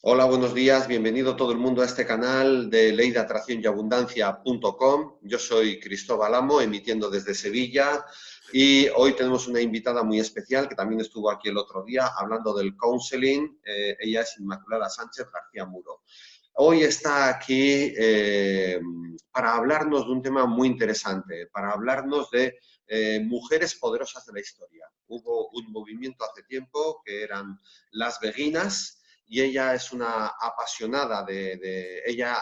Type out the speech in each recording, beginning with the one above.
Hola, buenos días, bienvenido todo el mundo a este canal de leydeatraccionyabundancia.com. Yo soy Cristóbal Amo, emitiendo desde Sevilla, y hoy tenemos una invitada muy especial que también estuvo aquí el otro día hablando del counseling. Ella es Inmaculada Sánchez García Muro. Hoy está aquí para hablarnos de un tema muy interesante, para hablarnos de mujeres poderosas de la historia. Hubo un movimiento hace tiempo que eran las beguinas, y ella es una apasionada de ella.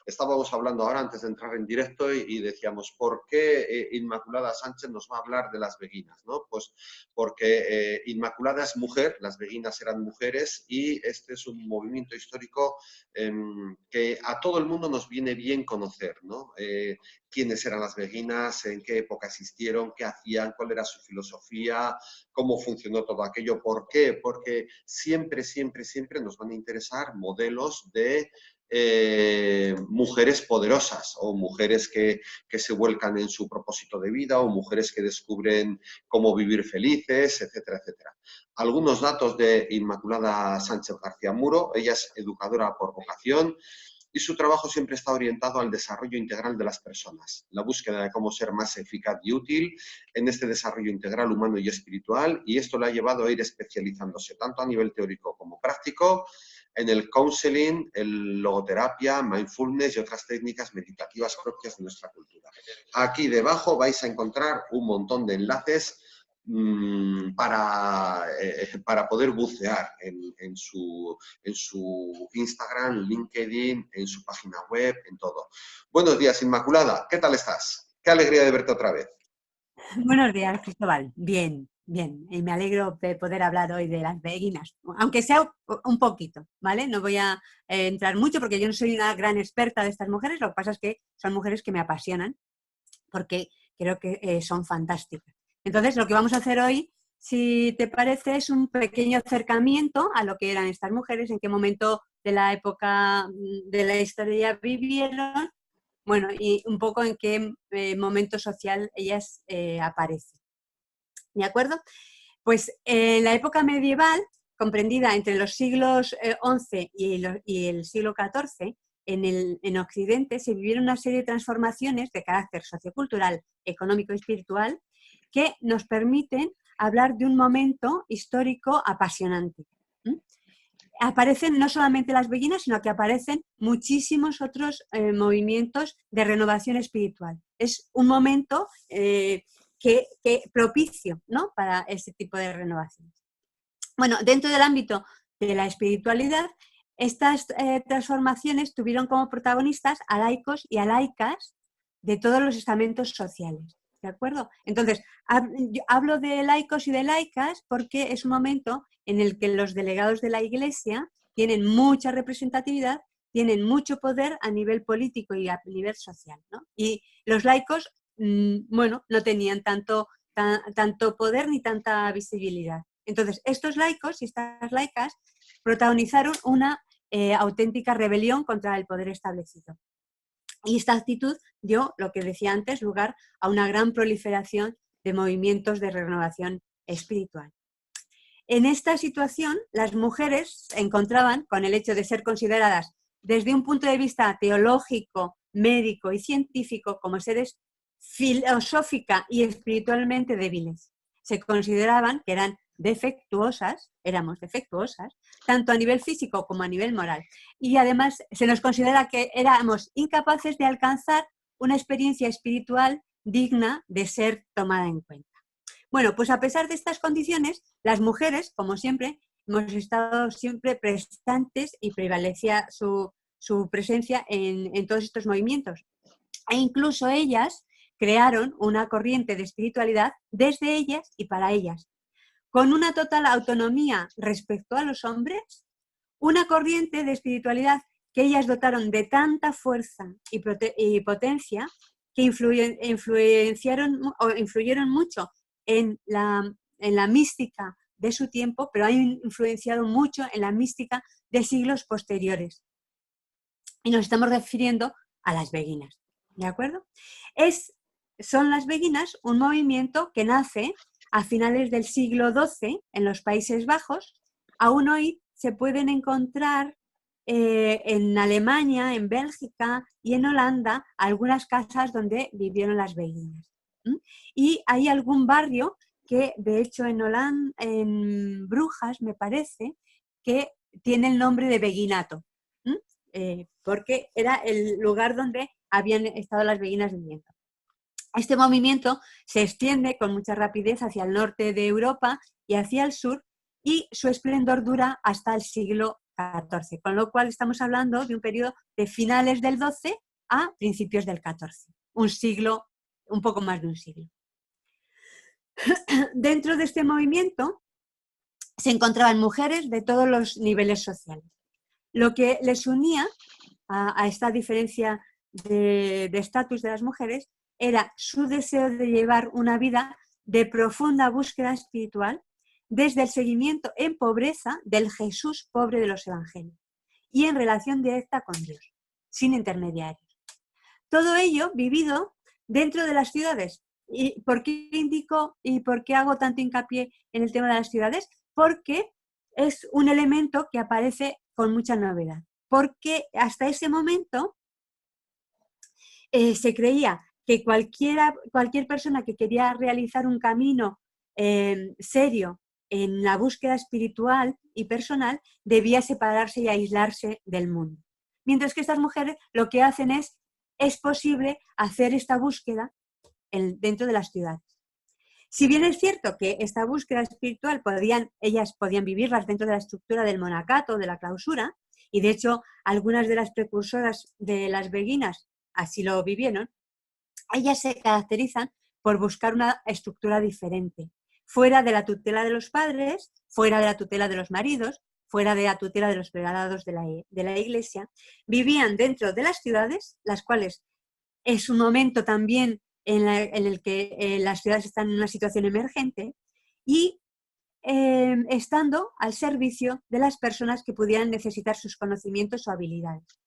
Estábamos hablando ahora antes de entrar en directo y decíamos, ¿por qué Inmaculada Sánchez nos va a hablar de las beguinas? ¿No? Pues porque Inmaculada es mujer, las beguinas eran mujeres, y este es un movimiento histórico que a todo el mundo nos viene bien conocer, ¿no? Quiénes eran las beguinas, en qué época existieron, qué hacían, cuál era su filosofía, cómo funcionó todo aquello. ¿Por qué? Porque siempre, siempre, siempre nos van a interesar modelos de mujeres poderosas, o mujeres que se vuelcan en su propósito de vida, o mujeres que descubren cómo vivir felices, etcétera, etcétera. Algunos datos de Inmaculada Sánchez García Muro: ella es educadora por vocación, y su trabajo siempre está orientado al desarrollo integral de las personas, la búsqueda de cómo ser más eficaz y útil en este desarrollo integral humano y espiritual, y esto le ha llevado a ir especializándose tanto a nivel teórico como práctico en el counseling, el logoterapia, mindfulness y otras técnicas meditativas propias de nuestra cultura. Aquí debajo vais a encontrar un montón de enlaces para poder bucear en su Instagram, LinkedIn, en su página web, en todo. Buenos días, Inmaculada, ¿qué tal estás? Qué alegría de verte otra vez. Buenos días, Cristóbal. Bien, bien. Y me alegro de poder hablar hoy de las beguinas, aunque sea un poquito, ¿vale? No voy a entrar mucho porque yo no soy una gran experta de estas mujeres. Lo que pasa es que son mujeres que me apasionan porque creo que son fantásticas. Entonces, lo que vamos a hacer hoy, si te parece, es un pequeño acercamiento a lo que eran estas mujeres, en qué momento de la época de la historia vivieron, bueno, y un poco en qué momento social ellas aparecen. ¿De acuerdo? Pues en la época medieval, comprendida entre los siglos XI y el siglo XIV, en Occidente se vivieron una serie de transformaciones de carácter sociocultural, económico y espiritual que nos permiten hablar de un momento histórico apasionante. ¿Mm? Aparecen no solamente las beguinas, sino que aparecen muchísimos otros movimientos de renovación espiritual. Es un momento que propicio, ¿no?, para ese tipo de renovaciones. Bueno, dentro del ámbito de la espiritualidad, estas transformaciones tuvieron como protagonistas a laicos y a laicas de todos los estamentos sociales. ¿De acuerdo? Entonces, yo hablo de laicos y de laicas porque es un momento en el que los delegados de la Iglesia tienen mucha representatividad, tienen mucho poder a nivel político y a nivel social, ¿no? Y los laicos, bueno, no tenían tanto poder ni tanta visibilidad. Entonces, estos laicos y estas laicas protagonizaron una auténtica rebelión contra el poder establecido. Y esta actitud dio, lo que decía antes, lugar a una gran proliferación de movimientos de renovación espiritual. En esta situación, las mujeres se encontraban con el hecho de ser consideradas desde un punto de vista teológico, médico y científico como seres filosófica y espiritualmente débiles. Se consideraban que eran defectuosas, éramos defectuosas, tanto a nivel físico como a nivel moral. Y además se nos considera que éramos incapaces de alcanzar una experiencia espiritual digna de ser tomada en cuenta. Bueno, pues a pesar de estas condiciones, las mujeres, como siempre, hemos estado siempre prestantes y prevalecía su presencia en todos estos movimientos. E incluso ellas crearon una corriente de espiritualidad desde ellas y para ellas, con una total autonomía respecto a los hombres, una corriente de espiritualidad que ellas dotaron de tanta fuerza y potencia que influyeron mucho en la mística de su tiempo, pero han influenciado mucho en la mística de siglos posteriores. Y nos estamos refiriendo a las beguinas, ¿de acuerdo? Son las beguinas un movimiento que nace a finales del siglo XII en los Países Bajos, aún hoy se pueden encontrar en Alemania, en Bélgica y en Holanda algunas casas donde vivieron las beguinas. Y hay algún barrio que, de hecho, en Holanda, en Brujas, me parece, que tiene el nombre de Beguinato, porque era el lugar donde habían estado las beguinas viviendo. Este movimiento se extiende con mucha rapidez hacia el norte de Europa y hacia el sur, y su esplendor dura hasta el siglo XIV, con lo cual estamos hablando de un periodo de finales del XII a principios del XIV, un siglo, un poco más de un siglo. Dentro de este movimiento se encontraban mujeres de todos los niveles sociales. Lo que les unía a esta diferencia de estatus de las mujeres era su deseo de llevar una vida de profunda búsqueda espiritual desde el seguimiento en pobreza del Jesús pobre de los evangelios y en relación directa con Dios, sin intermediarios. Todo ello vivido dentro de las ciudades. ¿Y por qué indico y por qué hago tanto hincapié en el tema de las ciudades? Porque es un elemento que aparece con mucha novedad. Porque hasta ese momento se creía que cualquier persona que quería realizar un camino serio en la búsqueda espiritual y personal debía separarse y aislarse del mundo. Mientras que estas mujeres lo que hacen es posible hacer esta búsqueda dentro de las ciudades. Si bien es cierto que esta búsqueda espiritual ellas podían vivirlas dentro de la estructura del monacato, de la clausura, y de hecho algunas de las precursoras de las beguinas así lo vivieron, ellas se caracterizan por buscar una estructura diferente, fuera de la tutela de los padres, fuera de la tutela de los maridos, fuera de la tutela de los prelados de la iglesia, vivían dentro de las ciudades, las cuales es un momento también en el que las ciudades están en una situación emergente, y estando al servicio de las personas que pudieran necesitar sus conocimientos o habilidades.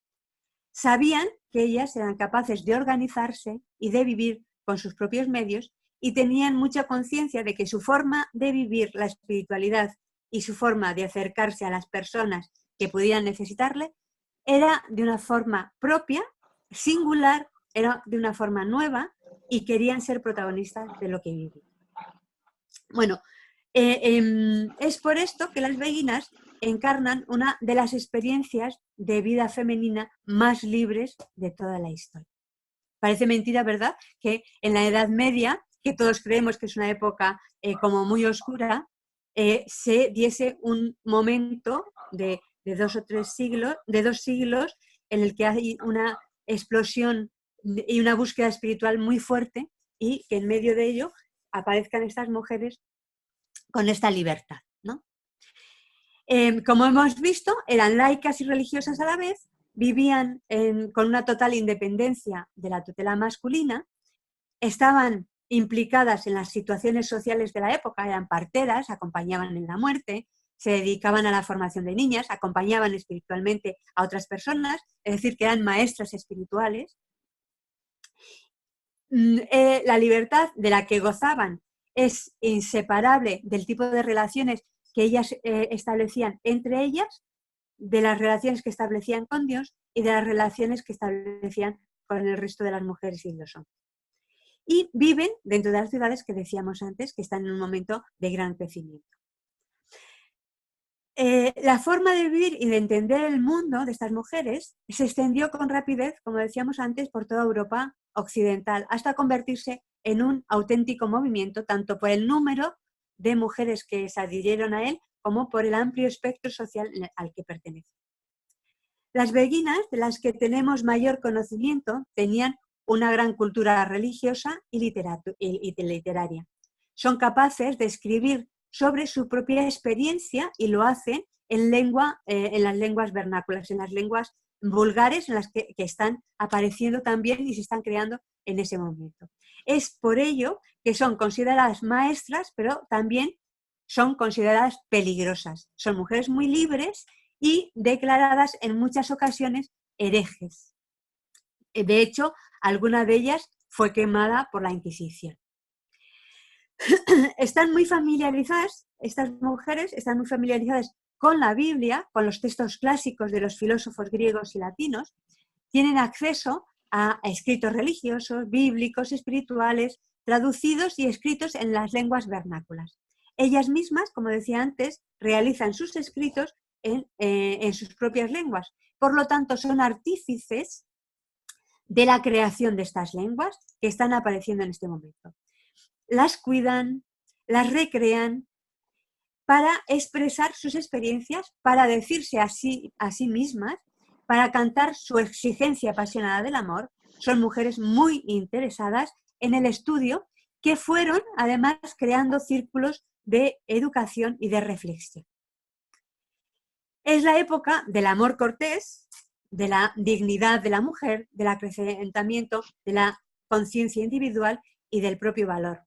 Sabían que ellas eran capaces de organizarse y de vivir con sus propios medios, y tenían mucha conciencia de que su forma de vivir la espiritualidad y su forma de acercarse a las personas que pudieran necesitarle era de una forma propia, singular, era de una forma nueva, y querían ser protagonistas de lo que vivían. Bueno, es por esto que las beguinas encarnan una de las experiencias de vida femenina más libres de toda la historia. Parece mentira, ¿verdad?, que en la Edad Media, que todos creemos que es una época como muy oscura, se diese un momento de 2 o 3 siglos, de 2 siglos, en el que hay una explosión y una búsqueda espiritual muy fuerte, y que en medio de ello aparezcan estas mujeres con esta libertad, ¿no? Como hemos visto, eran laicas y religiosas a la vez, vivían con una total independencia de la tutela masculina, estaban implicadas en las situaciones sociales de la época, eran parteras, acompañaban en la muerte, se dedicaban a la formación de niñas, acompañaban espiritualmente a otras personas, es decir, que eran maestras espirituales. La libertad de la que gozaban es inseparable del tipo de relaciones que ellas establecían entre ellas, de las relaciones que establecían con Dios y de las relaciones que establecían con el resto de las mujeres y los hombres. Y viven dentro de las ciudades que decíamos antes, que están en un momento de gran crecimiento. La forma de vivir y de entender el mundo de estas mujeres se extendió con rapidez, como decíamos antes, por toda Europa occidental, hasta convertirse en un auténtico movimiento, tanto por el número de mujeres que se adhirieron a él, como por el amplio espectro social al que pertenecen. Las beguinas, de las que tenemos mayor conocimiento, tenían una gran cultura religiosa y literaria. Son capaces de escribir sobre su propia experiencia, y lo hacen en las lenguas vernáculas, en las lenguas vulgares, en las que están apareciendo también y se están creando en ese momento. Es por ello que son consideradas maestras, pero también son consideradas peligrosas. Son mujeres muy libres y declaradas en muchas ocasiones herejes. De hecho, alguna de ellas fue quemada por la Inquisición. Están muy familiarizadas, estas mujeres están muy familiarizadas con la Biblia, con los textos clásicos de los filósofos griegos y latinos, tienen acceso a escritos religiosos, bíblicos, espirituales, traducidos y escritos en las lenguas vernáculas. Ellas mismas, como decía antes, realizan sus escritos en sus propias lenguas. Por lo tanto, son artífices de la creación de estas lenguas que están apareciendo en este momento. Las cuidan, las recrean para expresar sus experiencias, para decirse a sí mismas, para cantar su exigencia apasionada del amor. Son mujeres muy interesadas en el estudio, que fueron además creando círculos de educación y de reflexión. Es la época del amor cortés, de la dignidad de la mujer, del acrecentamiento de la conciencia individual y del propio valor.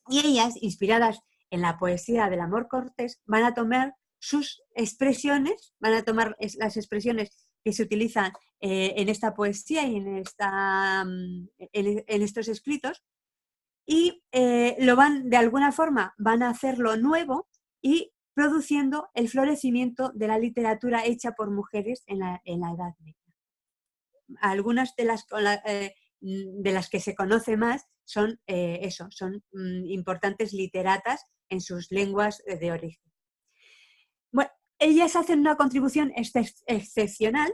Y ellas, inspiradas en la poesía del amor cortés, van a tomar sus expresiones, van a tomar las expresiones que se utilizan en esta poesía y en estos escritos, y de alguna forma van a hacerlo nuevo y produciendo el florecimiento de la literatura hecha por mujeres en la Edad Media. Algunas de las que se conoce más son son importantes literatas en sus lenguas de origen. Bueno, ellas hacen una contribución excepcional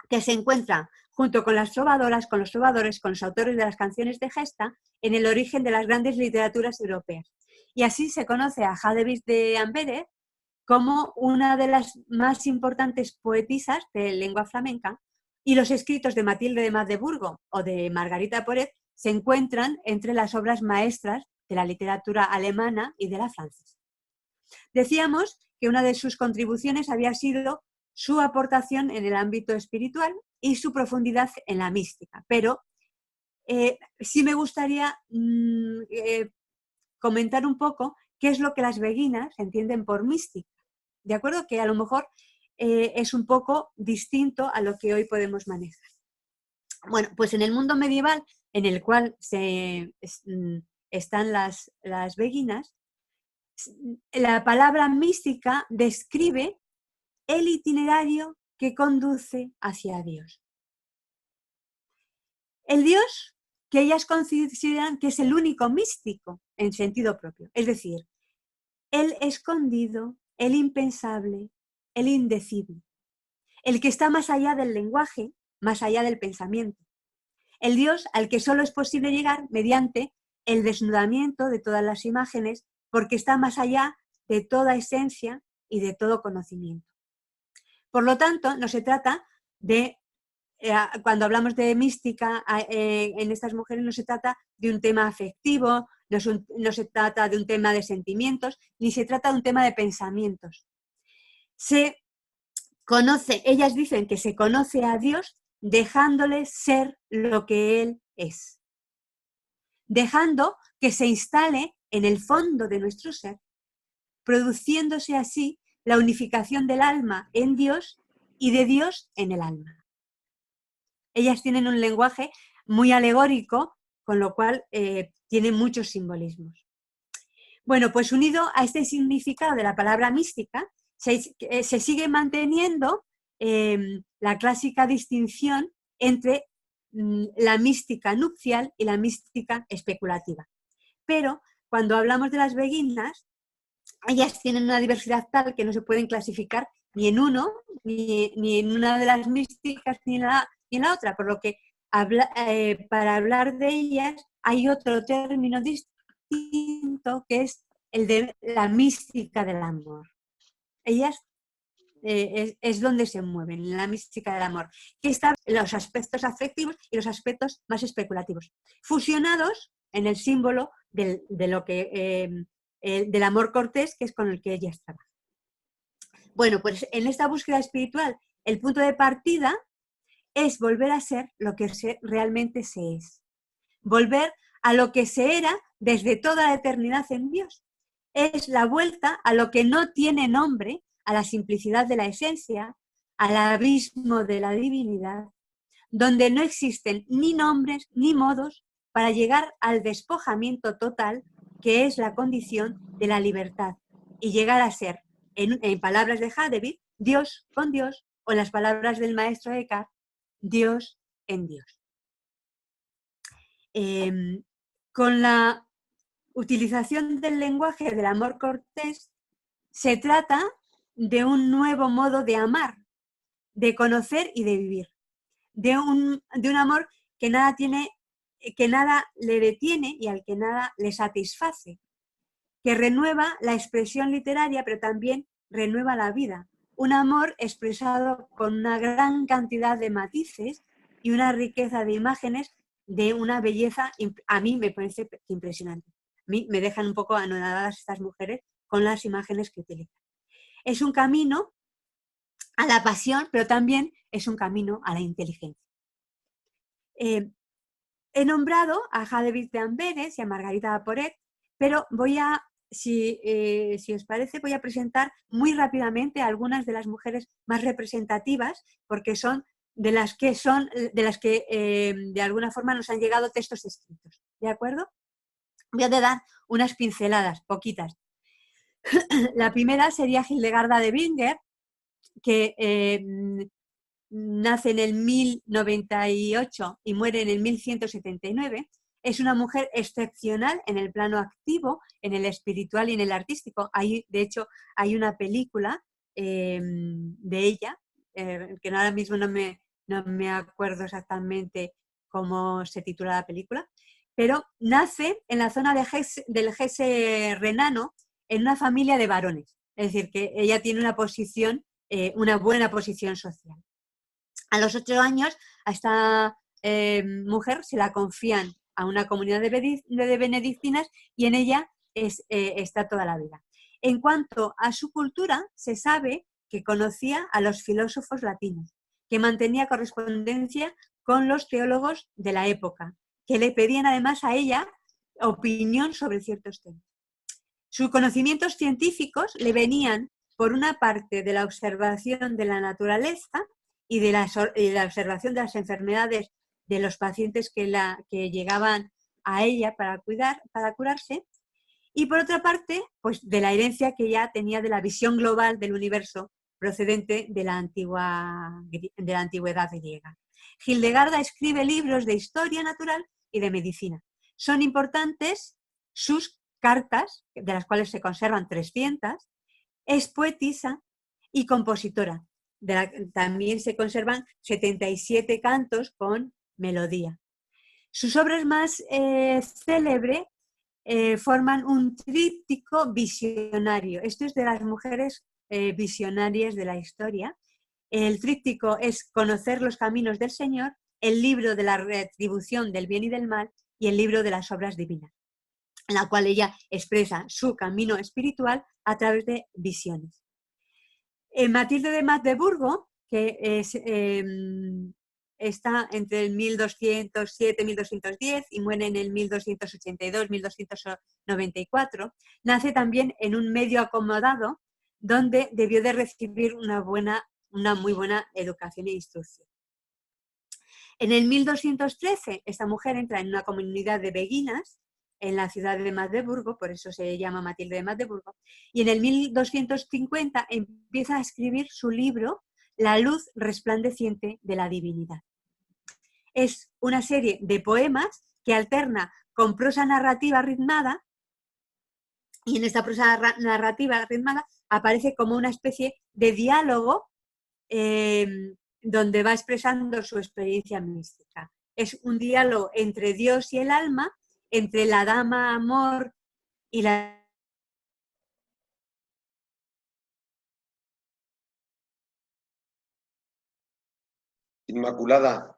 que se encuentra junto con las trovadoras, con los trovadores, con los autores de las canciones de gesta, en el origen de las grandes literaturas europeas. Y así se conoce a Hadewijch de Ambedeur como una de las más importantes poetisas de lengua flamenca, y los escritos de Matilde de Magdeburgo o de Margarita Porete se encuentran entre las obras maestras de la literatura alemana y de la francesa. Decíamos que una de sus contribuciones había sido su aportación en el ámbito espiritual y su profundidad en la mística, pero sí me gustaría comentar un poco qué es lo que las beguinas entienden por mística, ¿de acuerdo? Que a lo mejor es un poco distinto a lo que hoy podemos manejar. Bueno, pues en el mundo medieval en el cual están las beguinas, la palabra mística describe el itinerario que conduce hacia Dios. El Dios que ellas consideran que es el único místico en sentido propio, es decir, el escondido, el impensable, el indecible, el que está más allá del lenguaje, más allá del pensamiento, el Dios al que solo es posible llegar mediante el desnudamiento de todas las imágenes, porque está más allá de toda esencia y de todo conocimiento. Por lo tanto, no se trata de, cuando hablamos de mística en estas mujeres, no se trata de un tema afectivo, no se trata de un tema de sentimientos, ni se trata de un tema de pensamientos. Se conoce, ellas dicen que se conoce a Dios dejándole ser lo que Él es, dejando que se instale en el fondo de nuestro ser, produciéndose así la unificación del alma en Dios y de Dios en el alma. Ellas tienen un lenguaje muy alegórico, con lo cual tiene muchos simbolismos. Bueno, pues unido a este significado de la palabra mística, se sigue manteniendo la clásica distinción entre la mística nupcial y la mística especulativa. Pero cuando hablamos de las beguinas, ellas tienen una diversidad tal que no se pueden clasificar ni en uno, ni en una de las místicas, ni en la otra, por lo que para hablar de ellas hay otro término distinto que es el de la mística del amor. Ellas es donde se mueven, en la mística del amor, que están los aspectos afectivos y los aspectos más especulativos, fusionados en el símbolo del amor cortés, que es con el que ellas trabajan. Bueno, pues en esta búsqueda espiritual, el punto de partida es volver a ser lo que realmente se es. Volver a lo que se era desde toda la eternidad en Dios. Es la vuelta a lo que no tiene nombre, a la simplicidad de la esencia, al abismo de la divinidad, donde no existen ni nombres ni modos para llegar al despojamiento total, que es la condición de la libertad, y llegar a ser en palabras de Hadebit, Dios con Dios, o en las palabras del maestro Eckhart, Dios en Dios. Con la utilización del lenguaje del amor cortés, se trata de un nuevo modo de amar, de conocer y de vivir, de un amor que nada le detiene y al que nada le satisface, que renueva la expresión literaria, pero también renueva la vida. Un amor expresado con una gran cantidad de matices y una riqueza de imágenes de una belleza, a mí me parece impresionante. A mí me dejan un poco anonadadas estas mujeres con las imágenes que utilizan. Es un camino a la pasión, pero también es un camino a la inteligencia. He nombrado a Hadebit de Amberes y a Margarita Poret, pero si os parece, voy a presentar muy rápidamente a algunas de las mujeres más representativas, porque son de las que de alguna forma nos han llegado textos escritos. ¿De acuerdo? Voy a dar unas pinceladas, poquitas. La primera sería Hildegarda de Bingen, que nace en el 1098 y muere en el 1179. Es una mujer excepcional en el plano activo, en el espiritual y en el artístico. De hecho, hay una película de ella, que ahora mismo no me acuerdo exactamente cómo se titula la película, pero nace en la zona del Hesse renano, en una familia de varones. Es decir, que ella tiene una buena posición social. A los 8 años, a esta mujer se la confían a una comunidad de benedictinas y en ella está toda la vida. En cuanto a su cultura, se sabe que conocía a los filósofos latinos, que mantenía correspondencia con los teólogos de la época, que le pedían además a ella opinión sobre ciertos temas. Sus conocimientos científicos le venían, por una parte, de la observación de la naturaleza y de la observación de las enfermedades de los pacientes que llegaban a ella para curarse, y por otra parte, pues de la herencia que ya tenía de la visión global del universo procedente de la antigüedad griega. Hildegarda escribe libros de historia natural y de medicina. Son importantes sus cartas, de las cuales se conservan 300, es poetisa y compositora. También se conservan 77 cantos con melodía. Sus obras más célebres forman un tríptico visionario. Esto es de las mujeres visionarias de la historia. El tríptico es Conocer los caminos del Señor, el libro de la retribución del bien y del mal y el libro de las obras divinas, en la cual ella expresa su camino espiritual a través de visiones. Matilde de Magdeburgo, que está entre el 1207 y 1210 y muere en el 1282-1294, nace también en un medio acomodado donde debió de recibir una muy buena educación e instrucción. En el 1213 esta mujer entra en una comunidad de beguinas en la ciudad de Magdeburgo, por eso se llama Matilde de Magdeburgo, y en el 1250 empieza a escribir su libro La luz resplandeciente de la divinidad. Es una serie de poemas que alterna con prosa narrativa ritmada, y en esta prosa narrativa ritmada aparece como una especie de diálogo donde va expresando su experiencia mística. Es un diálogo entre Dios y el alma, entre la dama amor y la... Inmaculada,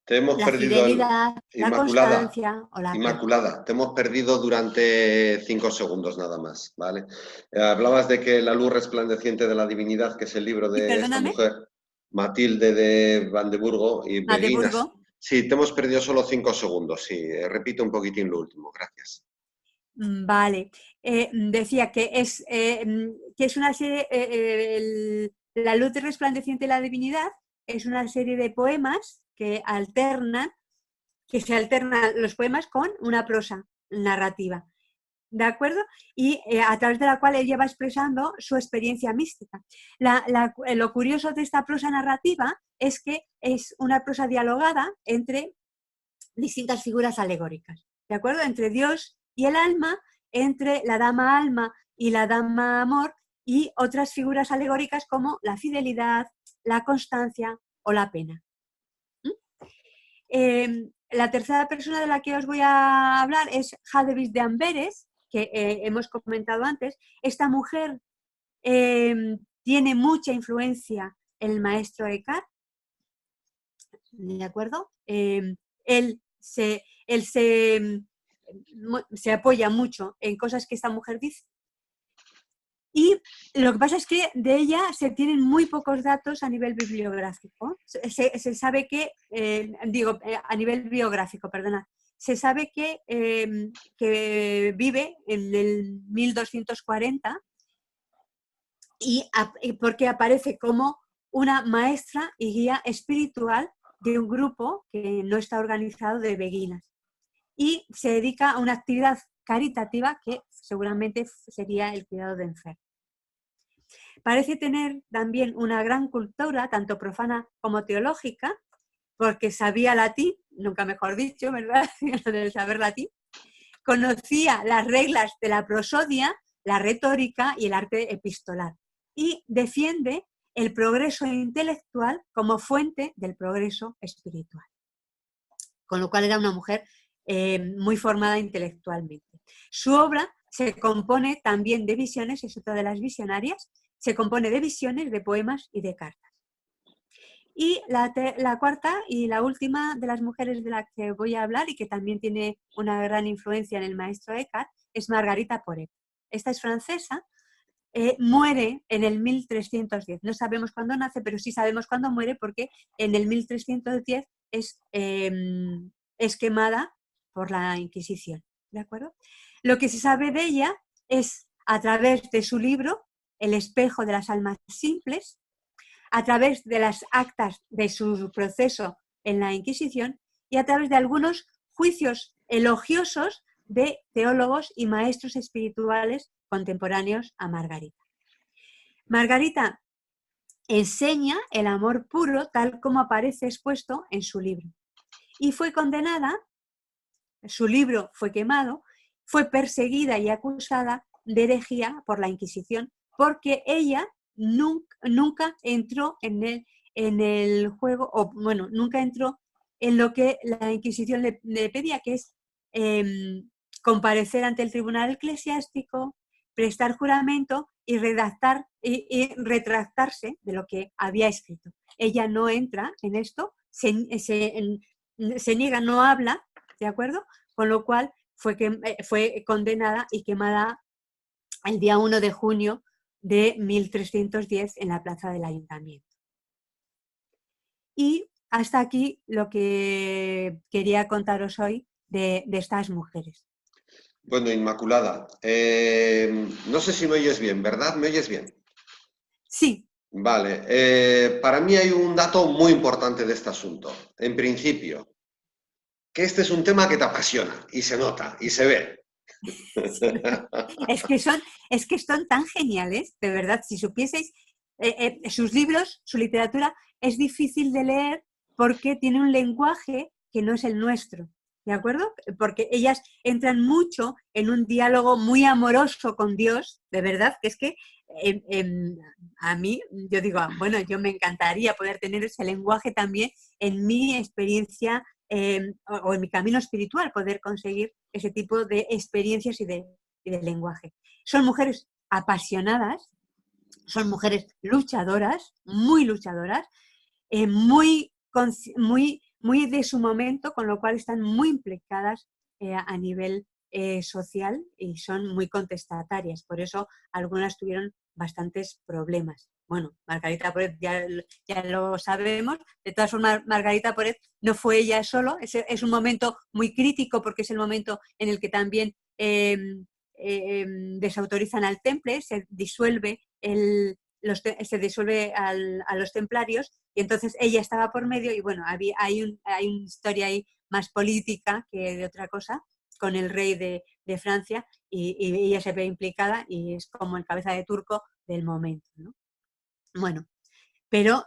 te hemos la perdido. Fidelidad, la constancia o la... Inmaculada, te hemos perdido durante 5 segundos nada más, ¿vale? Hablabas de que La luz resplandeciente de la divinidad, que es el libro de esta mujer, Matilde de Magdeburgo y Beguinas. Sí, te hemos perdido solo 5 segundos, sí. Repito un poquitín lo último, gracias. Vale. Decía que es una serie, La luz resplandeciente de la divinidad es una serie de poemas que se alternan los poemas con una prosa narrativa. ¿de acuerdo? Y a través de la cual ella va expresando su experiencia mística. Lo curioso de esta prosa narrativa es que es una prosa dialogada entre distintas figuras alegóricas, ¿de acuerdo? Entre Dios y el alma, entre la dama alma y la dama amor, y otras figuras alegóricas como la fidelidad, la constancia o la pena. La tercera persona de la que os voy a hablar es Jadevis de Amberes, que hemos comentado antes. Esta mujer tiene mucha influencia en el maestro Eckhart, ¿de acuerdo? Él se apoya mucho en cosas que esta mujer dice. Y lo que pasa es que de ella se tienen muy pocos datos a nivel bibliográfico. Se sabe que, a nivel biográfico, perdona, se sabe que vive en el 1240 y porque aparece como una maestra y guía espiritual de un grupo que no está organizado de beguinas. Y se dedica a una actividad caritativa que seguramente sería el cuidado de enfermos. Parece tener también una gran cultura, tanto profana como teológica, porque sabía latín, nunca mejor dicho, ¿verdad? De saber latín. Conocía las reglas de la prosodia, la retórica y el arte epistolar. Y defiende el progreso intelectual como fuente del progreso espiritual. Con lo cual era una mujer muy formada intelectualmente. Su obra se compone también de visiones, es otra de las visionarias, se compone de visiones, de poemas y de cartas. Y la cuarta y la última de las mujeres de las que voy a hablar y que también tiene una gran influencia en el maestro Eckhart es Margarita Poré. Esta es francesa, muere en el 1310. No sabemos cuándo nace, pero sí sabemos cuándo muere porque en el 1310 es quemada por la Inquisición. ¿De acuerdo? Lo que se sabe de ella es a través de su libro El espejo de las almas simples, a través de las actas de su proceso en la Inquisición y a través de algunos juicios elogiosos de teólogos y maestros espirituales contemporáneos a Margarita. Margarita enseña el amor puro tal como aparece expuesto en su libro y fue condenada, su libro fue quemado, fue perseguida y acusada de herejía por la Inquisición porque ella nunca entró en el juego, o bueno, nunca entró en lo que la Inquisición le pedía, que es comparecer ante el tribunal eclesiástico, prestar juramento y redactar y retractarse de lo que había escrito. Ella no entra en esto, se niega, no habla, ¿de acuerdo? Con lo cual fue condenada y quemada el día 1 de junio de 1310 en la plaza del Ayuntamiento. Y hasta aquí lo que quería contaros hoy de estas mujeres. Bueno, Inmaculada, no sé si me oyes bien, ¿verdad? ¿Me oyes bien? Sí. Vale, para mí hay un dato muy importante de este asunto. En principio, que este es un tema que te apasiona y se nota y se ve. Es que son tan geniales, de verdad, si supieseis, sus libros, su literatura es difícil de leer porque tiene un lenguaje que no es el nuestro, ¿de acuerdo? Porque ellas entran mucho en un diálogo muy amoroso con Dios, de verdad, que es que a mí, yo digo, bueno, yo me encantaría poder tener ese lenguaje también en mi experiencia o en mi camino espiritual, poder conseguir ese tipo de experiencias y de lenguaje. Son mujeres apasionadas, son mujeres luchadoras, muy muy de su momento, con lo cual están muy implicadas a nivel social y son muy contestatarias. Por eso algunas tuvieron bastantes problemas. Bueno, Margarita Poré ya lo sabemos. De todas formas, Margarita Poré no fue ella solo. Es un momento muy crítico porque es el momento en el que también desautorizan al temple, se disuelve a los templarios y entonces ella estaba por medio y bueno, hay una historia ahí más política que de otra cosa con el rey de de Francia y ella se ve implicada y es como el cabeza de turco del momento, ¿no? Bueno, pero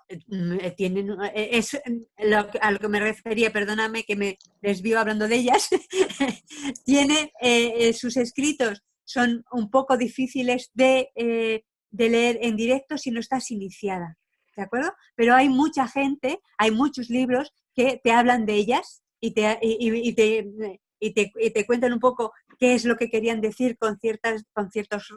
tienen, a lo que me refería, perdóname que me desvío hablando de ellas, tiene sus escritos son un poco difíciles de leer en directo si no estás iniciada, ¿de acuerdo? Pero hay mucha gente, hay muchos libros que te hablan de ellas y te cuentan un poco qué es lo que querían decir con ciertos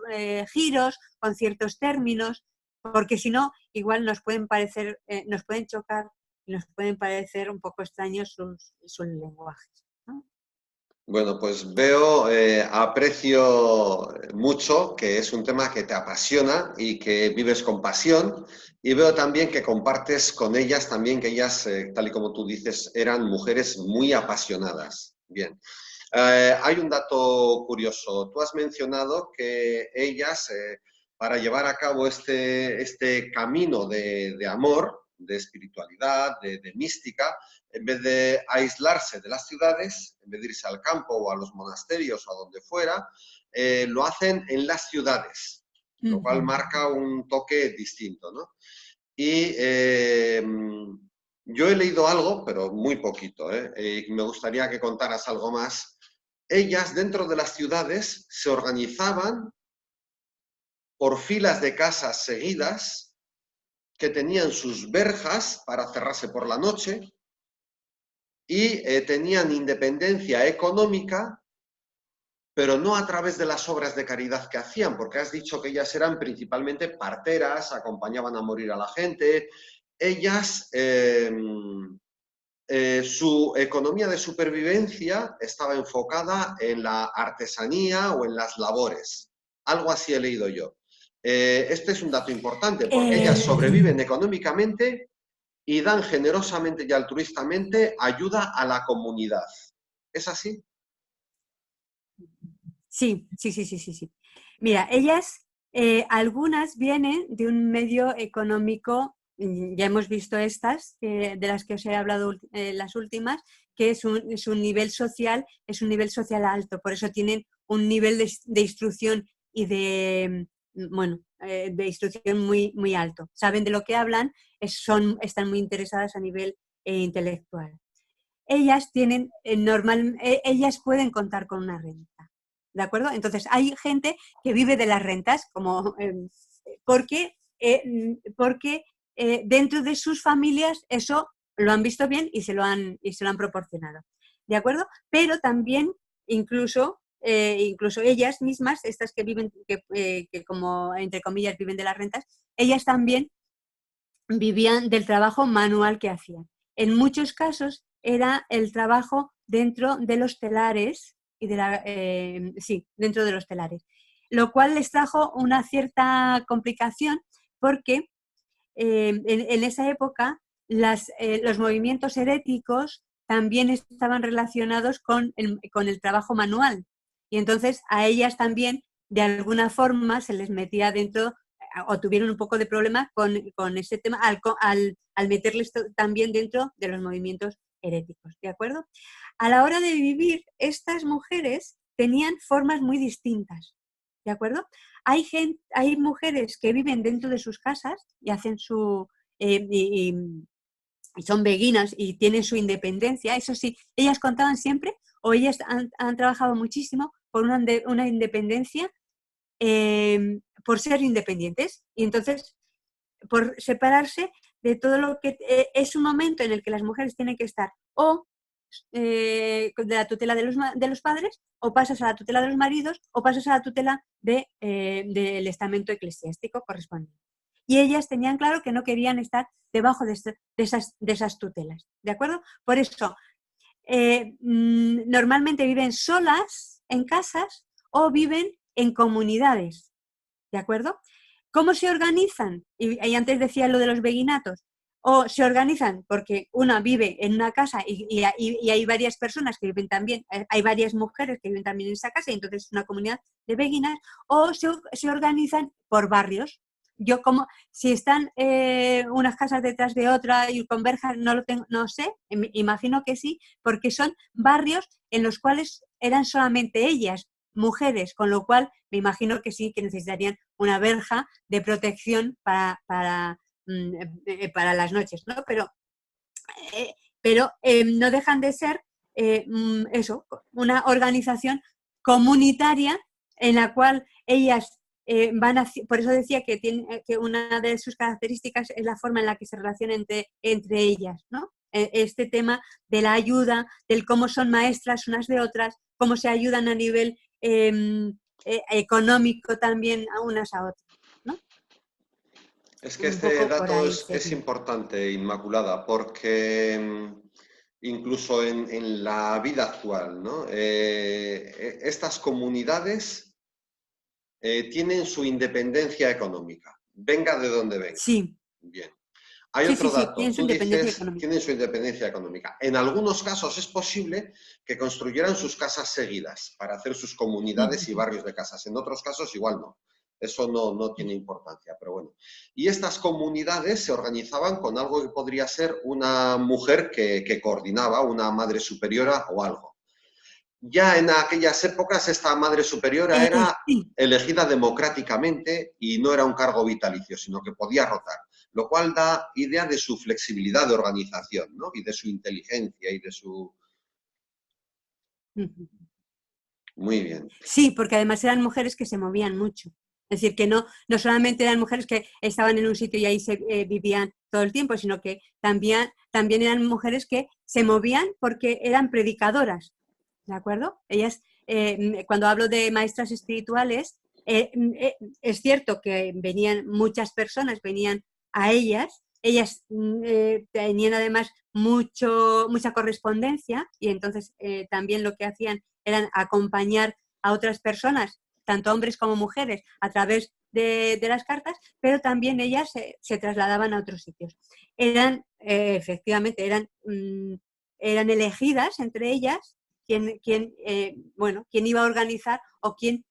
giros, con ciertos términos, porque si no, igual nos pueden parecer, nos pueden chocar y nos pueden parecer un poco extraños sus lenguajes, ¿no? Bueno, pues veo, aprecio mucho que es un tema que te apasiona y que vives con pasión, y veo también que compartes con ellas también que ellas, tal y como tú dices, eran mujeres muy apasionadas. Bien. Hay un dato curioso. Tú has mencionado que ellas, para llevar a cabo este camino de amor, de espiritualidad, de mística, en vez de aislarse de las ciudades, en vez de irse al campo o a los monasterios o a donde fuera, lo hacen en las ciudades, lo cual marca un toque distinto, ¿no? Y yo he leído algo, pero muy poquito, y me gustaría que contaras algo más. Ellas dentro de las ciudades se organizaban por filas de casas seguidas que tenían sus verjas para cerrarse por la noche y tenían independencia económica, pero no a través de las obras de caridad que hacían, porque has dicho que ellas eran principalmente parteras, acompañaban a morir a la gente. Ellas, su economía de supervivencia estaba enfocada en la artesanía o en las labores. Algo así he leído yo. Este es un dato importante, porque ellas sobreviven económicamente y dan generosamente y altruistamente ayuda a la comunidad. ¿Es así? Sí, sí, sí, sí, sí, sí. Mira, ellas, algunas vienen de un medio económico, ya hemos visto estas, de las que os he hablado las últimas, que es un nivel social, es un nivel social alto, por eso tienen un nivel de instrucción y bueno, de instrucción muy, muy alto. Saben de lo que hablan, están muy interesadas a nivel intelectual. Ellas tienen, ellas pueden contar con una renta. ¿De acuerdo? Entonces, hay gente que vive de las rentas, porque dentro de sus familias eso lo han visto bien y se lo han proporcionado. ¿De acuerdo? Pero también, incluso ellas mismas, estas que viven, que como entre comillas viven de las rentas, ellas también vivían del trabajo manual que hacían. En muchos casos era el trabajo dentro de los telares, dentro de los telares, lo cual les trajo una cierta complicación porque en esa época los movimientos heréticos también estaban relacionados con el trabajo manual y entonces a ellas también de alguna forma se les metía dentro o tuvieron un poco de problema con ese tema al meterles también dentro de los movimientos heréticos, ¿de acuerdo? A la hora de vivir, estas mujeres tenían formas muy distintas, ¿de acuerdo? Hay mujeres que viven dentro de sus casas y hacen y son beguinas y tienen su independencia, eso sí, ellas contaban siempre o ellas han trabajado muchísimo por una independencia por ser independientes y entonces por separarse de todo lo que es un momento en el que las mujeres tienen que estar o de la tutela de los padres o pasas a la tutela de los maridos o pasas a la tutela del estamento eclesiástico correspondiente. Y ellas tenían claro que no querían estar debajo de esas tutelas, ¿de acuerdo? Por eso, normalmente viven solas en casas o viven en comunidades, ¿de acuerdo? ¿Cómo se organizan? Y antes decía lo de los beguinatos. O se organizan porque una vive en una casa y hay varias personas que viven también, hay varias mujeres que viven también en esa casa y entonces es una comunidad de beguinas, o se organizan por barrios. Yo como, si están unas casas detrás de otra y converjan, no sé, imagino que sí, porque son barrios en los cuales eran solamente ellas, mujeres, con lo cual me imagino que sí que necesitarían una verja de protección para las noches, ¿no? Pero no dejan de ser eso, una organización comunitaria en la cual ellas por eso decía que una de sus características es la forma en la que se relacionan entre ellas, ¿no? Este tema de la ayuda, del cómo son maestras unas de otras, cómo se ayudan a nivel económico también a unas a otras, ¿no? Es que Un este poco por dato ahí es sería. importante, Inmaculada, porque incluso en la vida actual, ¿no? Estas comunidades tienen su independencia económica, venga de donde venga. Sí, Bien. Hay sí, sí, otro sí, dato, tienen su tú independencia dices, económica. tienen su independencia económica. En algunos casos es posible que construyeran sus casas seguidas para hacer sus comunidades y barrios de casas. En otros casos igual no. Eso no tiene importancia, pero bueno. Y estas comunidades se organizaban con algo que podría ser una mujer que coordinaba, una madre superiora o algo. Ya en aquellas épocas esta madre superiora era Sí, elegida democráticamente y no era un cargo vitalicio, sino que podía rotar, lo cual da idea de su flexibilidad de organización, ¿no? Y de su inteligencia y de su... Muy bien. sí, porque además eran mujeres que se movían mucho. Es decir, que no solamente eran mujeres que estaban en un sitio y ahí vivían todo el tiempo, sino que también eran mujeres que se movían porque eran predicadoras, ¿de acuerdo? Ellas, cuando hablo de maestras espirituales, es cierto que venían muchas personas, venían a ellas tenían además mucha correspondencia y entonces también lo que hacían eran acompañar a otras personas, tanto hombres como mujeres, a través de las cartas, pero también ellas se trasladaban a otros sitios. Efectivamente, eran elegidas entre ellas quién iba a organizar o quién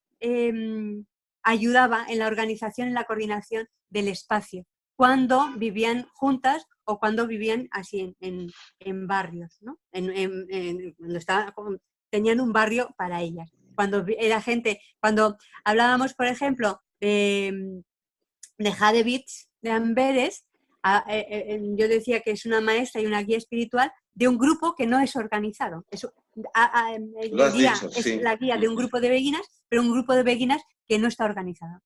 ayudaba en la organización, en la coordinación del espacio, cuando vivían juntas o cuando vivían así en barrios, ¿no? Cuando tenían un barrio para ellas. Cuando hablábamos, por ejemplo, de Jade Beats, de Amberes, yo decía que es una maestra y una guía espiritual de un grupo que no es organizado. Lo has Guía dicho, es sí. la guía de un grupo de beguinas, pero un grupo de beguinas que no está organizado.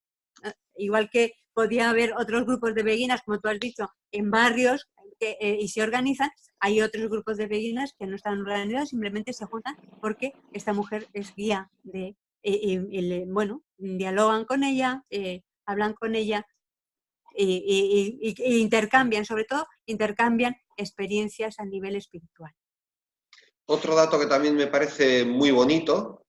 Igual que podía haber otros grupos de beguinas, como tú has dicho, en barrios y se organizan, hay otros grupos de beguinas que no están organizados, simplemente se juntan porque esta mujer es guía bueno, dialogan con ella, hablan con ella y intercambian, sobre todo, intercambian experiencias a nivel espiritual. Otro dato que también me parece muy bonito.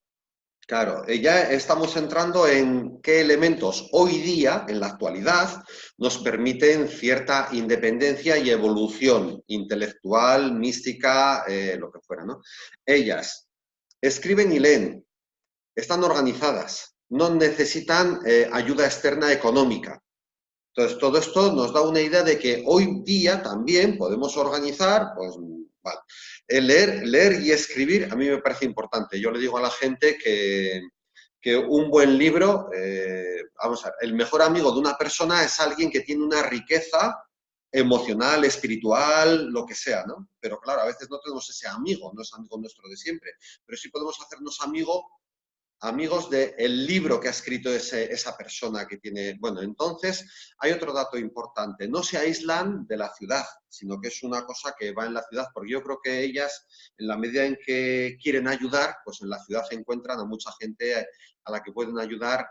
Claro, ya estamos entrando en qué elementos hoy día, en la actualidad, nos permiten cierta independencia y evolución intelectual, mística, lo que fuera, ¿no? Ellas escriben y leen, están organizadas, no necesitan ayuda externa económica. Entonces, todo esto nos da una idea de que hoy día también podemos organizar, pues, vale. Leer y escribir a mí me parece importante. Yo le digo a la gente que un buen libro, vamos a ver, el mejor amigo de una persona es alguien que tiene una riqueza emocional, espiritual, lo que sea, ¿no? Pero claro, a veces no tenemos ese amigo, no es amigo nuestro de siempre, pero sí podemos hacernos amigos del libro que ha escrito esa persona que tiene... Bueno, entonces hay otro dato importante. No se aíslan de la ciudad, sino que es una cosa que va en la ciudad, porque yo creo que ellas, en la medida en que quieren ayudar, pues en la ciudad se encuentran a mucha gente a la que pueden ayudar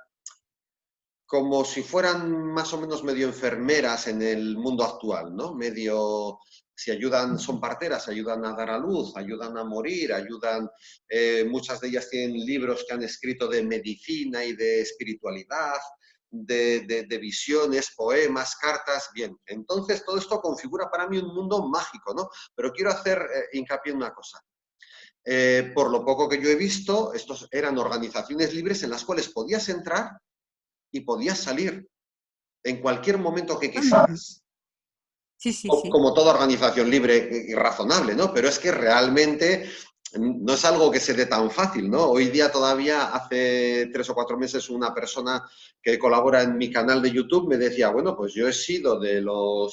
como si fueran más o menos medio enfermeras en el mundo actual, ¿no? Medio, si ayudan, son parteras, ayudan a dar a luz, ayudan a morir, ayudan, muchas de ellas tienen libros que han escrito de medicina y de espiritualidad, de visiones, poemas, cartas, bien. Entonces todo esto configura para mí un mundo mágico, ¿no? Pero quiero hacer hincapié en una cosa. Por lo poco que yo he visto, estos eran organizaciones libres en las cuales podías entrar y podías salir en cualquier momento que quisieras. Sí, sí, sí. Como toda organización libre y razonable, ¿no? Pero es que realmente no es algo que se dé tan fácil, ¿no? Hoy día todavía, hace 3 o 4 meses, una persona que colabora en mi canal de YouTube me decía, bueno, pues yo he sido de no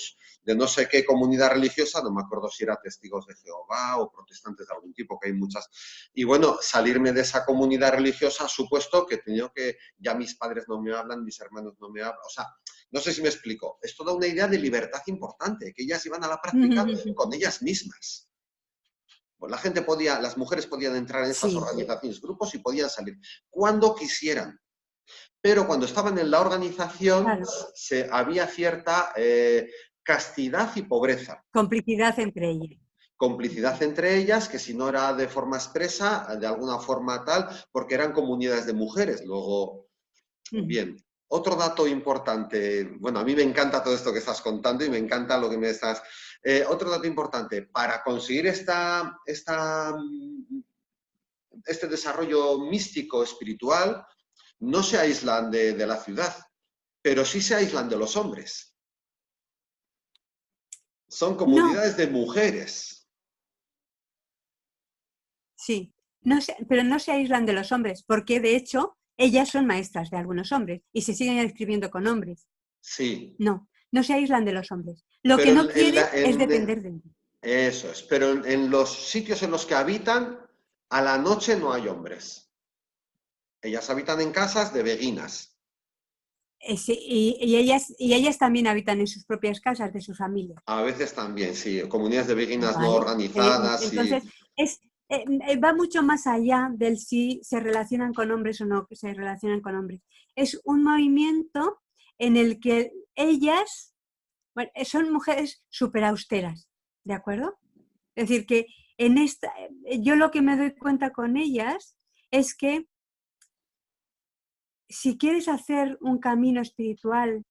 sé qué comunidad religiosa, no me acuerdo si era Testigos de Jehová o protestantes de algún tipo, que hay muchas. Y bueno, salirme de esa comunidad religiosa ha supuesto que he tenido que, ya mis padres no me hablan, mis hermanos no me hablan, o sea, no sé si me explico. Es toda una idea de libertad importante, que ellas iban a la práctica con ellas mismas. Pues la gente podía, las mujeres podían entrar en esas Sí, organizaciones, grupos y podían salir cuando quisieran. Pero cuando estaban en la organización claro. había cierta castidad y pobreza. Complicidad entre ellas. Complicidad entre ellas, que si no era de forma expresa, de alguna forma tal, porque eran comunidades de mujeres. Luego, bien, otro dato importante, bueno, a mí me encanta todo esto que estás contando y me encanta lo que me estás... otro dato importante, para conseguir este desarrollo místico, espiritual, no se aíslan de la ciudad, pero sí se aíslan de los hombres. Son No, comunidades de mujeres. sí, no pero no se aíslan de los hombres, porque de hecho ellas son maestras de algunos hombres y se siguen escribiendo con hombres. Sí, No, no se aíslan de los hombres. Lo que pero no quieren es depender de ellos. eso es, pero en los sitios en los que habitan, a la noche no hay hombres. Ellas habitan en casas de beguinas. Sí, y ellas también habitan en sus propias casas de sus familias. A veces también, sí, comunidades de beguinas no ¿Vale? organizadas y... Entonces, va mucho más allá del si se relacionan con hombres o no se relacionan con hombres. Es un movimiento en el que ellas, bueno, son mujeres súper austeras, ¿de acuerdo? Es decir, que en esta, yo lo que me doy cuenta con ellas es que si quieres hacer un camino espiritual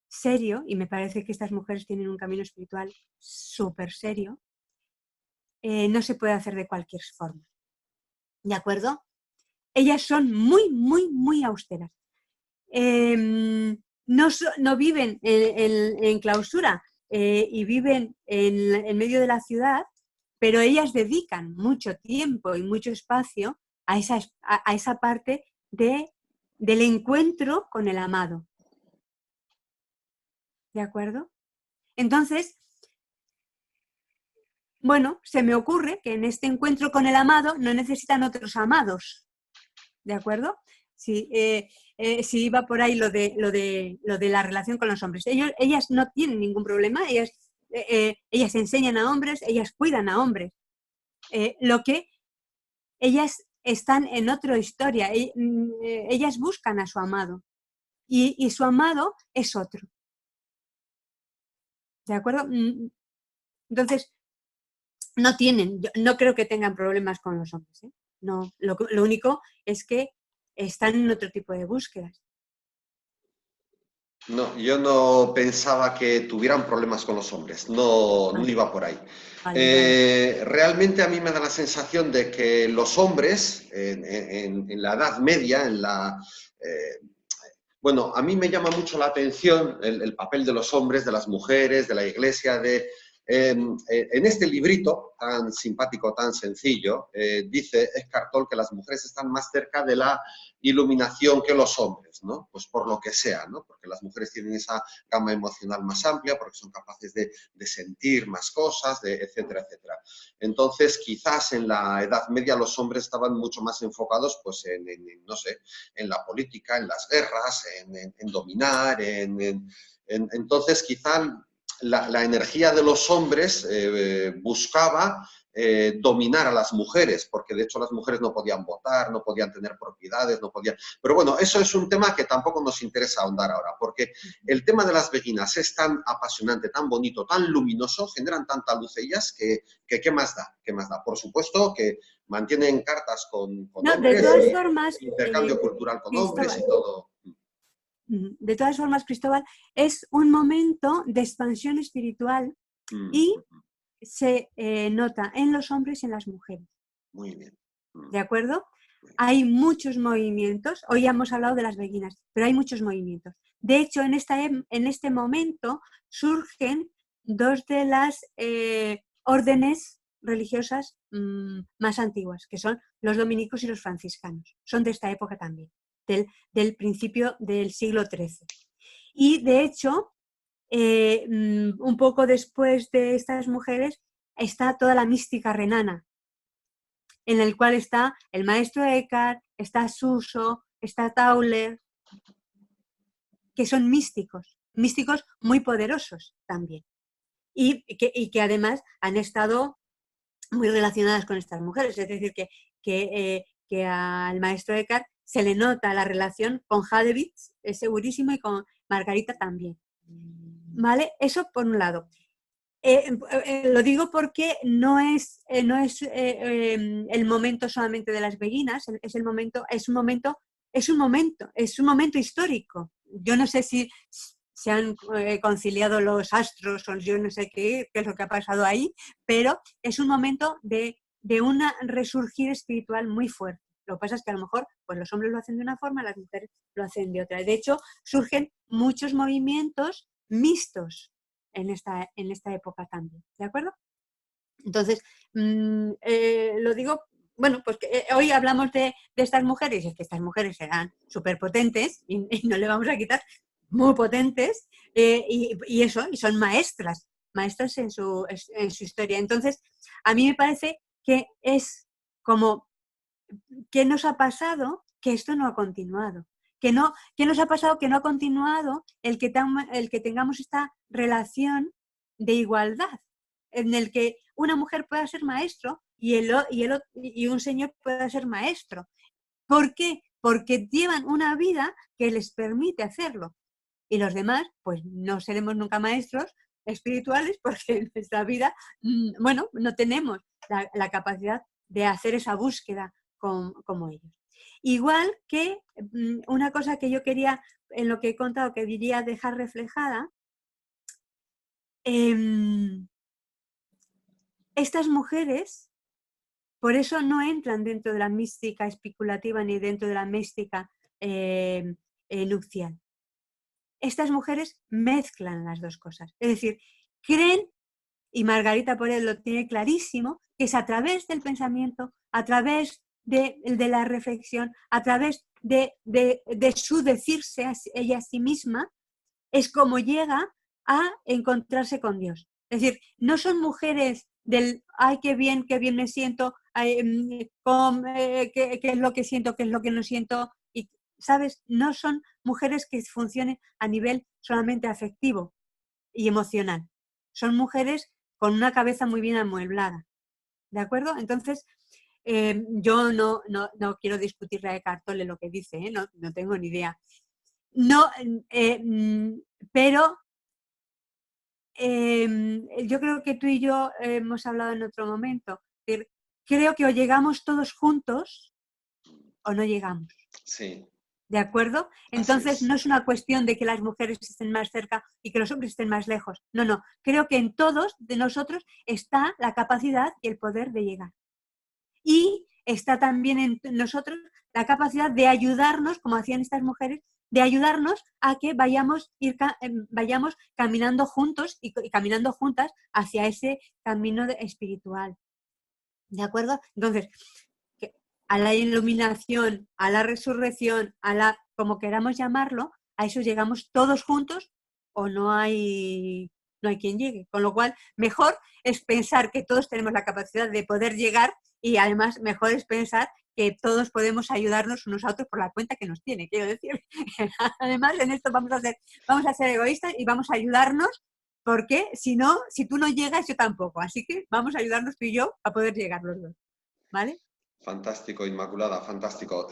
serio, y me parece que estas mujeres tienen un camino espiritual súper serio, no se puede hacer de cualquier forma. ¿De acuerdo? Ellas son muy, muy, muy austeras. No viven en clausura y viven en medio de la ciudad, pero ellas dedican mucho tiempo y mucho espacio a esa parte del encuentro con el amado. ¿De acuerdo? Entonces, bueno, se me ocurre que en este encuentro con el amado no necesitan otros amados. ¿De acuerdo? Sí, si iba por ahí lo de la relación con los hombres. Ellas no tienen ningún problema, ellas enseñan a hombres, ellas cuidan a hombres. Lo que ellas están en otra historia, ellas buscan a su amado y su amado es otro. ¿De acuerdo? Entonces, no creo que tengan problemas con los hombres. ¿Eh? No, lo único es que están en otro tipo de búsquedas. No, yo no pensaba que tuvieran problemas con los hombres, no, no iba por ahí. Vale. Realmente a mí me da la sensación de que los hombres en la Edad Media, bueno, a mí me llama mucho la atención el papel de los hombres, de las mujeres, de la iglesia, en este librito tan simpático, tan sencillo, dice Eckhart Tolle que las mujeres están más cerca de la iluminación que los hombres, ¿no? Pues por lo que sea, ¿no? Porque las mujeres tienen esa gama emocional más amplia, porque son capaces de sentir más cosas, etcétera, etcétera. Entonces, quizás en la Edad Media los hombres estaban mucho más enfocados, pues, no sé, en la política, en las guerras, en dominar, entonces quizá la energía de los hombres buscaba dominar a las mujeres, porque de hecho las mujeres no podían votar, no podían tener propiedades, no podían... Pero bueno, eso es un tema que tampoco nos interesa ahondar ahora, porque el tema de las beguinas es tan apasionante, tan bonito, tan luminoso, generan tanta luz ellas que ¿qué más da? ¿Qué más da? Por supuesto que mantienen cartas con No, de hombres, todas formas, intercambio cultural con hombres Cristóbal, y todo. de todas formas, Cristóbal, es un momento de expansión espiritual y se nota en los hombres y en las mujeres. Muy bien. ¿De acuerdo? Hay muchos movimientos, hoy hemos hablado de las beguinas, pero hay muchos movimientos. De hecho, en este momento surgen dos de las órdenes religiosas más antiguas, que son los dominicos y los franciscanos. Son de esta época también, del principio del siglo XIII. Y de hecho, un poco después de estas mujeres está toda la mística renana, en el cual está el maestro Eckhart, está Suso, está Tauler, que son místicos muy poderosos también. Y que además han estado muy relacionadas con estas mujeres. Es decir, que al maestro Eckhart se le nota la relación con Hadewitz, es segurísimo, y con Margarita también. ¿Vale? Eso por un lado. Lo digo porque no es el momento solamente de las beguinas, es un momento histórico. Yo no sé si se han conciliado los astros o yo no sé qué es lo que ha pasado ahí, pero es un momento de un resurgir espiritual muy fuerte. Lo que pasa es que a lo mejor pues los hombres lo hacen de una forma, las mujeres lo hacen de otra. De hecho, surgen muchos movimientos mixtos en esta época también, ¿de acuerdo? Entonces, lo digo, bueno, pues que, hoy hablamos de estas mujeres, y es que estas mujeres serán súper potentes y no le vamos a quitar, muy potentes, y eso, y son maestras en su historia. Entonces, a mí me parece que es como, ¿qué nos ha pasado? Que esto no ha continuado. ¿Qué nos ha pasado? Que no ha continuado el que tengamos esta relación de igualdad, en el que una mujer pueda ser maestro y un señor pueda ser maestro. ¿Por qué? Porque llevan una vida que les permite hacerlo. Y los demás, pues no seremos nunca maestros espirituales porque en nuestra vida, bueno, no tenemos la capacidad de hacer esa búsqueda como ellos. Igual que una cosa que yo quería, en lo que he contado, que diría dejar reflejada, estas mujeres, por eso no entran dentro de la mística especulativa ni dentro de la mística nupcial. Estas mujeres mezclan las dos cosas. Es decir, creen, y Margarita Porel lo tiene clarísimo, que es a través del pensamiento, a través de la reflexión, a través de su decirse a ella a sí misma, es como llega a encontrarse con Dios. Es decir, no son mujeres del, ay, qué bien me siento, qué es lo que siento, qué es lo que no siento, y, ¿sabes? No son mujeres que funcionen a nivel solamente afectivo y emocional. Son mujeres con una cabeza muy bien amueblada. ¿De acuerdo? Entonces, yo no quiero discutirle a Eckhart Tolle lo que dice, no tengo ni idea. No, pero yo creo que tú y yo hemos hablado en otro momento. Creo que o llegamos todos juntos o no llegamos. Sí. ¿De acuerdo? Entonces no es una cuestión de que las mujeres estén más cerca y que los hombres estén más lejos. No. Creo que en todos de nosotros está la capacidad y el poder de llegar. Y está también en nosotros la capacidad de ayudarnos, como hacían estas mujeres, de ayudarnos a que vayamos caminando juntos y caminando juntas hacia ese camino espiritual. ¿De acuerdo? Entonces, a la iluminación, a la resurrección, como queramos llamarlo, a eso llegamos todos juntos o no hay quien llegue. Con lo cual, mejor es pensar que todos tenemos la capacidad de poder llegar y además mejor es pensar que todos podemos ayudarnos unos a otros por la cuenta que nos tiene. Quiero decir, además en esto vamos a ser egoístas y vamos a ayudarnos porque si tú no llegas, yo tampoco. Así que vamos a ayudarnos tú y yo a poder llegar los dos. ¿Vale? Fantástico, Inmaculada, fantástico.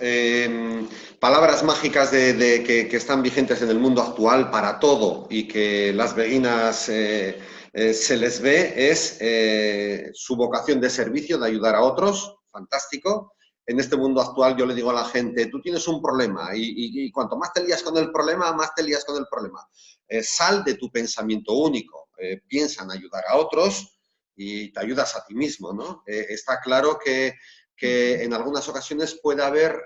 Palabras mágicas que están vigentes en el mundo actual para todo y que las beguinas se les ve es su vocación de servicio, de ayudar a otros, fantástico. En este mundo actual yo le digo a la gente, tú tienes un problema y cuanto más te lías con el problema, más te lías con el problema. Sal de tu pensamiento único, piensa en ayudar a otros y te ayudas a ti mismo, ¿no? Está claro que en algunas ocasiones puede haber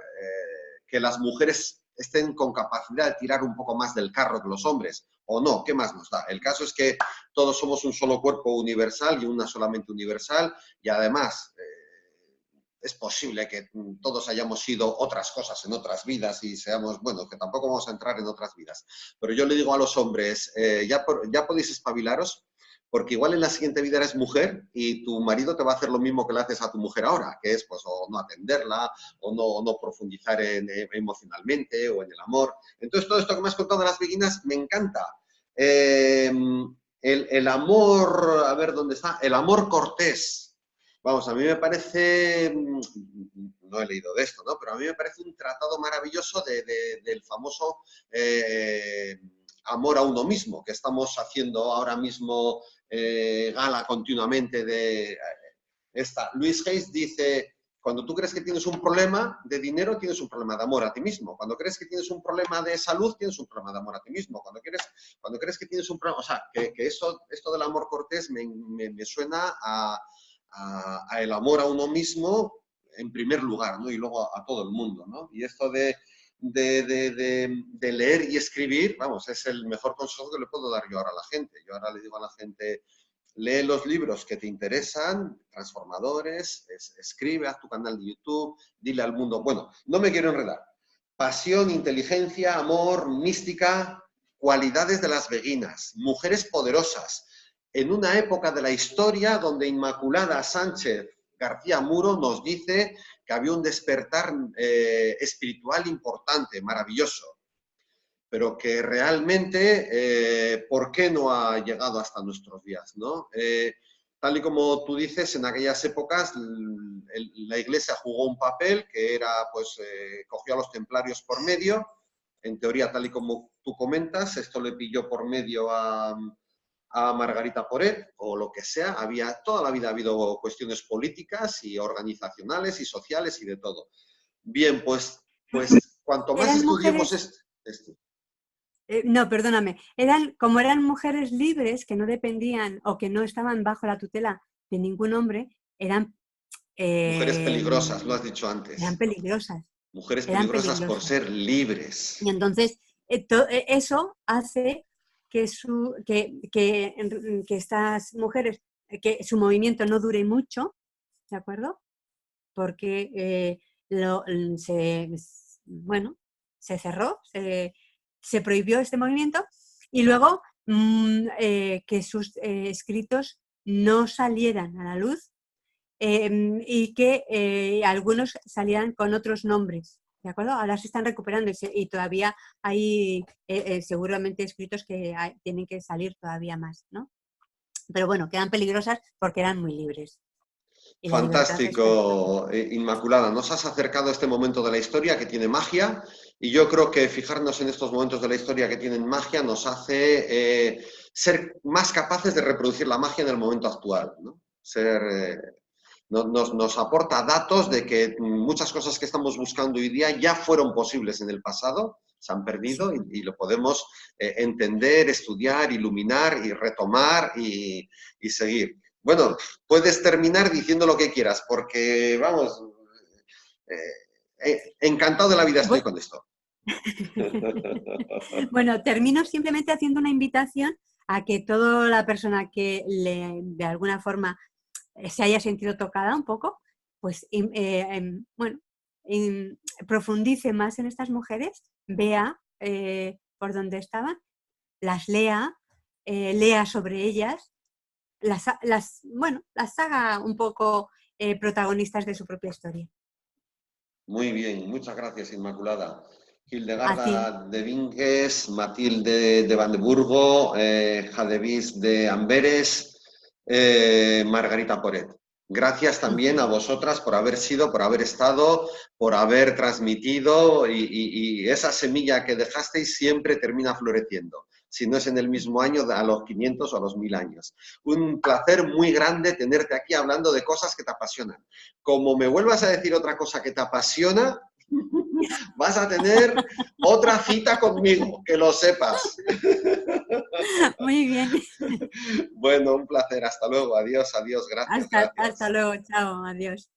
que las mujeres estén con capacidad de tirar un poco más del carro que los hombres, o no, ¿qué más nos da? El caso es que todos somos un solo cuerpo universal y una solamente universal, y además es posible que todos hayamos sido otras cosas en otras vidas y seamos, bueno, que tampoco vamos a entrar en otras vidas. Pero yo le digo a los hombres, ya podéis espabilaros, porque igual en la siguiente vida eres mujer y tu marido te va a hacer lo mismo que le haces a tu mujer ahora, que es pues o no atenderla, o no profundizar emocionalmente o en el amor. Entonces todo esto que me has contado de las beguinas me encanta. El amor, a ver dónde está, el amor cortés. Vamos, a mí me parece, no he leído de esto, ¿no? Pero a mí me parece un tratado maravilloso del famoso amor a uno mismo, que estamos haciendo ahora mismo gala continuamente de esta. Luis Hayes dice, cuando tú crees que tienes un problema de dinero, tienes un problema de amor a ti mismo. Cuando crees que tienes un problema de salud, tienes un problema de amor a ti mismo. Cuando crees que tienes un problema, o sea, que esto del amor cortés me suena a el amor a uno mismo en primer lugar, ¿no? Y luego a todo el mundo, ¿no? Y esto de leer y escribir, vamos, es el mejor consejo que le puedo dar yo ahora a la gente. Yo ahora le digo a la gente, lee los libros que te interesan, transformadores, escribe, haz tu canal de YouTube, dile al mundo, bueno, no me quiero enredar. Pasión, inteligencia, amor, mística, cualidades de las beguinas, mujeres poderosas, en una época de la historia donde Inmaculada Sánchez García Muro nos dice que había un despertar espiritual importante, maravilloso, pero que realmente, ¿por qué no ha llegado hasta nuestros días, ¿no? Tal y como tú dices, en aquellas épocas la Iglesia jugó un papel que era, pues, cogió a los templarios por medio, en teoría, tal y como tú comentas, esto le pilló por medio a Margarita Poré o lo que sea, toda la vida ha habido cuestiones políticas y organizacionales y sociales y de todo. Bien, pues cuanto más Eran estudiemos mujeres, esto. no, perdóname, como eran mujeres libres que no dependían o que no estaban bajo la tutela de ningún hombre, eran, Mujeres eh, peligrosas, lo has dicho eran antes. peligrosas, Mujeres eran peligrosas por peligrosas. ser libres. Y entonces, eso hace que, que estas mujeres, que su movimiento no dure mucho, ¿de acuerdo? Porque bueno, se cerró, se prohibió este movimiento y luego que sus escritos no salieran a la luz y que algunos salieran con otros nombres. ¿De acuerdo? Ahora se están recuperando y todavía hay seguramente escritos que tienen que salir todavía más, ¿no? Pero bueno, quedan peligrosas porque eran muy libres. Y la libertad es peligrosa. Fantástico, Inmaculada. Nos has acercado a este momento de la historia que tiene magia y yo creo que fijarnos en estos momentos de la historia que tienen magia nos hace ser más capaces de reproducir la magia en el momento actual, ¿no? Nos aporta datos de que muchas cosas que estamos buscando hoy día ya fueron posibles en el pasado, se han perdido y lo podemos entender, estudiar, iluminar y retomar y seguir. Bueno, puedes terminar diciendo lo que quieras, porque, vamos, encantado de la vida estoy con esto. Bueno, termino simplemente haciendo una invitación a que toda la persona que de alguna forma se haya sentido tocada un poco, pues bueno, profundice más en estas mujeres, vea por dónde estaban, las lea, lea sobre ellas, bueno, las haga un poco protagonistas de su propia historia. Muy bien, muchas gracias, Inmaculada. A ti. Hildegarda de Vinques, Matilde de Vandeburgo, Jadevis de Amberes, Margarita Poret. Gracias también a vosotras por haber sido, por haber estado, por haber transmitido y esa semilla que dejasteis siempre termina floreciendo. Si no es en el mismo año, a los 500 o a los 1000 años. Un placer muy grande tenerte aquí hablando de cosas que te apasionan. Como me vuelvas a decir otra cosa que te apasiona, vas a tener otra cita conmigo, que lo sepas. Muy bien. Bueno, un placer. Hasta luego. Adiós, adiós. Gracias, Hasta gracias. luego. Chao. Adiós.